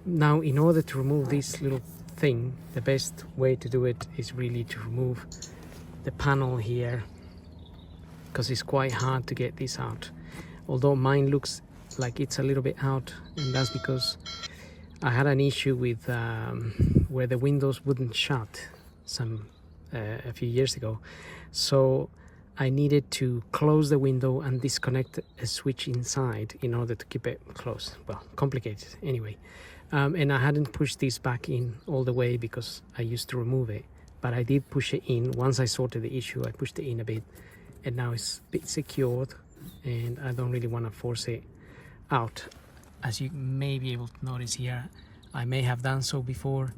Now, in order to remove this little thing, the best way to do it is really to remove the panel here, because it's quite hard to get this out. Although mine looks like it's a little bit out, and that's because I had an issue with where the windows wouldn't shut a few years ago. So I needed to close the window and disconnect a switch inside in order to keep it closed. Well, complicated anyway. And I hadn't pushed this back in all the way because I used to remove it, but I did push it in. Once I sorted the issue, I pushed it in a bit, and now it's a bit secured, and I don't really want to force it out. As you may be able to notice here, I may have done so before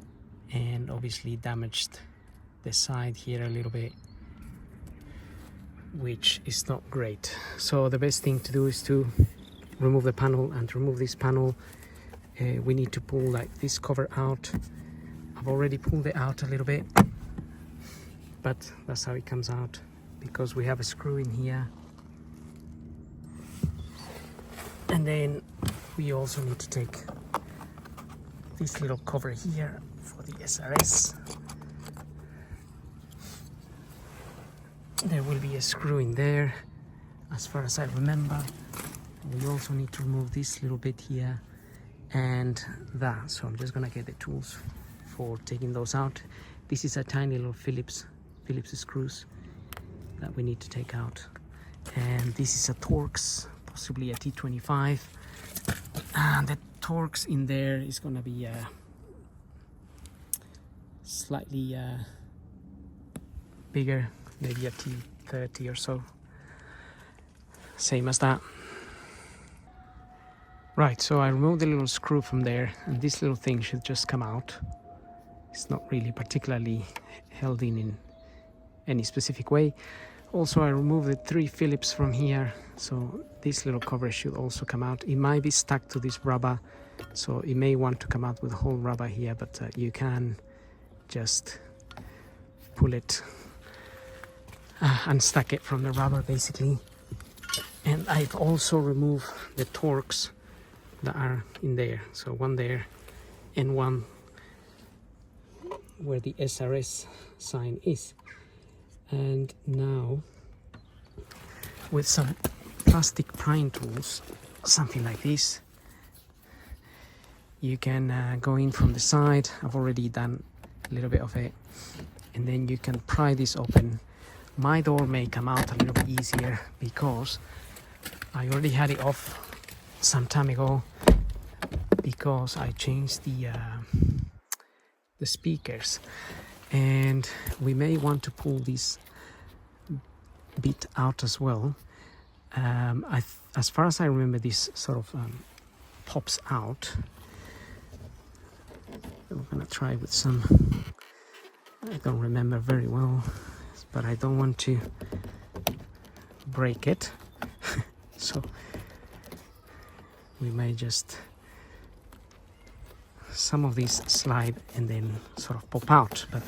and obviously damaged the side here a little bit, which is not great. So the best thing to do is to remove the panel, and to remove this panel we need to pull like this cover out. I've already pulled it out a little bit, but that's how it comes out, because we have a screw in here. And then we also need to take this little cover here for the SRS. There will be a screw in there, as far as I remember. We also need to remove this little bit here and that. So I'm just gonna get the tools for taking those out. This is a tiny little Phillips screws that we need to take out, and this is a Torx, possibly a T25, and the Torx in there is gonna be slightly bigger, maybe a T30 or so, same as that. Right, so I removed the little screw from there, and this little thing should just come out. It's not really particularly held in any specific way. Also, I removed the 3 Phillips from here, so this little cover should also come out. It might be stuck to this rubber, so it may want to come out with the whole rubber here, but you can just pull it, unstuck it from the rubber basically. And I've also removed the Torx that are in there, so one there and one where the SRS sign is. And now with some plastic prying tools, something like this, you can go in from the side. I've already done a little bit of it, and then you can pry this open. My door may come out a little bit easier because I already had it off some time ago, because I changed the speakers, and we may want to pull this bit out as well. As far as I remember, this sort of pops out. I'm gonna try with some, I don't remember very well, but I don't want to break it. So we may just, some of these slide and then sort of pop out, but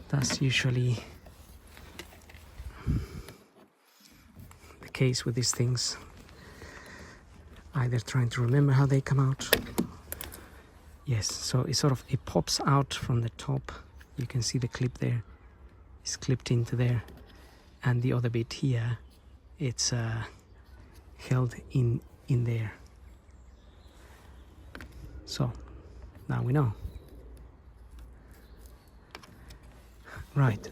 that's usually the case with these things. Either trying to remember how they come out. Yes, so it pops out from the top. You can see the clip there. It's clipped into there, and the other bit here, it's held in there. So now we know. Right.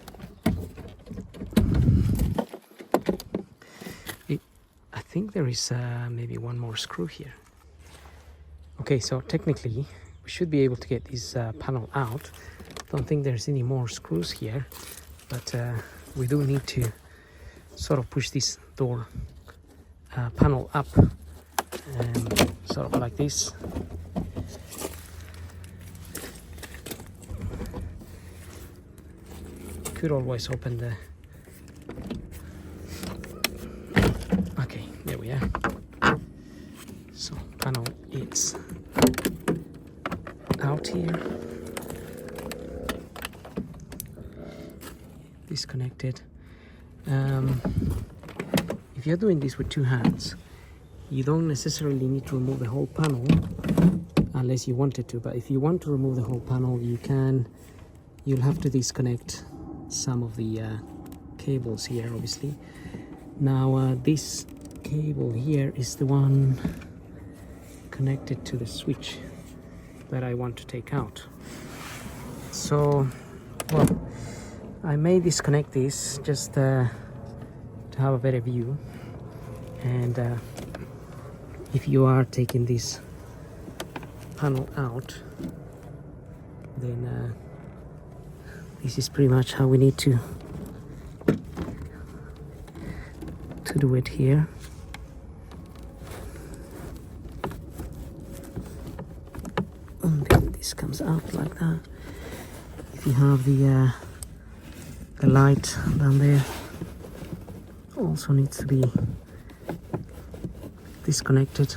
I think there is maybe one more screw here. Okay, so technically we should be able to get this panel out. Don't think there's any more screws here, but we do need to sort of push this door panel up, sort of like this. Could always open the, okay, there we are. So panel is out here. Disconnected. If you're doing this with two hands, you don't necessarily need to remove the whole panel unless you wanted to, but if you want to remove the whole panel, you can. You'll have to disconnect some of the cables here, obviously. Now this cable here is the one connected to the switch that I want to take out. So, well, I may disconnect this just to have a better view. And if you are taking this panel out, then this is pretty much how we need to do it here. And then this comes out like that. If you have the light down there, also needs to be disconnected.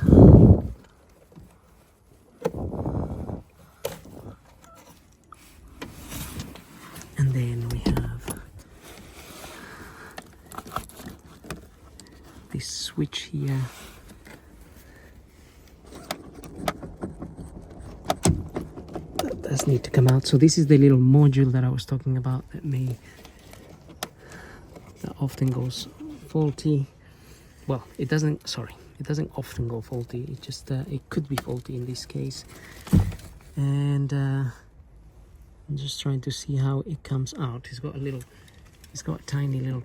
And then we have this switch here. That does need to come out. So this is the little module that I was talking about that often goes faulty. Well, it doesn't often go faulty. It just it could be faulty in this case. And I'm just trying to see how it comes out. It's got a tiny little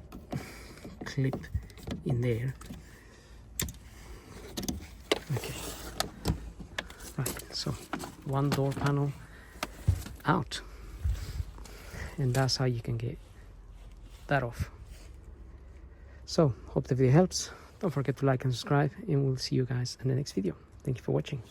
clip in there. Okay. Right, so one door panel out. And that's how you can get that off. So, hope the video helps. Don't forget to like and subscribe, and we'll see you guys in the next video. Thank you for watching.